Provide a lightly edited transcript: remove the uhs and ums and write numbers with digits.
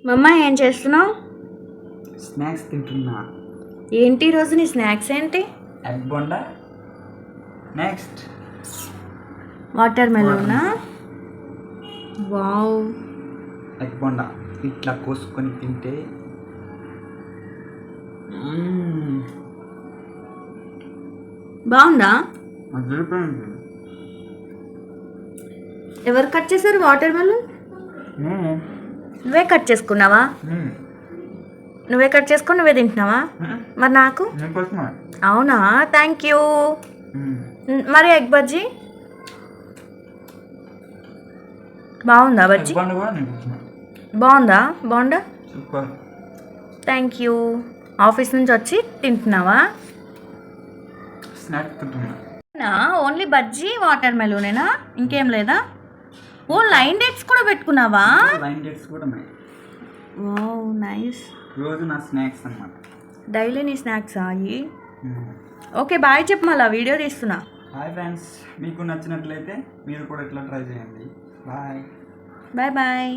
మమ్మ ఏం చేస్తున్నావు? స్నాక్స్ తింటున్నా. ఏంటి ఈరోజు నీ స్నాక్స్ ఏంటి? ఎగ్ బొండా, నెక్స్ట్ వాటర్ మెలోనా. వావ్, ఎగ్ బొండా ఇట్లా కోసుకొని తింటే బాగుందా? అదిరిపోయింది. ఎవరు కట్ చేశారు వాటర్ మెలోన్? నువ్వే కట్ చేసుకున్నావా? నువ్వే కట్ చేసుకొని నువ్వే తింటున్నావా? మరి నాకు? అవునా, థ్యాంక్ యూ. మరి ఎగ్ బజ్జీ బాగుందా? బజ్జీ బాగుందా? బాగుందా? సూపర్. Thank you. ఆఫీస్ నుంచి వచ్చి తింటున్నావా? స్నాక్స్ తింటున్నా. ఓన్లీ బజ్జీ వాటర్ మెలోనేనా? ఇంకేం లేదా? ఓ, లైన్ డేట్స్ కూడా పెట్టుకున్నావా? లైన్ డేట్స్ కూడా ఉన్నాయి. Wow, nice. రోజు నా స్నాక్స్ అన్నమాట. డైలీ నీ స్నాక్స్ అయ్యి. ఓకే, బాయ్ చెప్పు, మళ్ళీ వీడియో తీస్తున్నా. హాయ్ ఫ్రెండ్స్, మీకు నచ్చినట్లయితే మీరు కూడా ఇట్లా ట్రై చేయండి. Bye bye bye.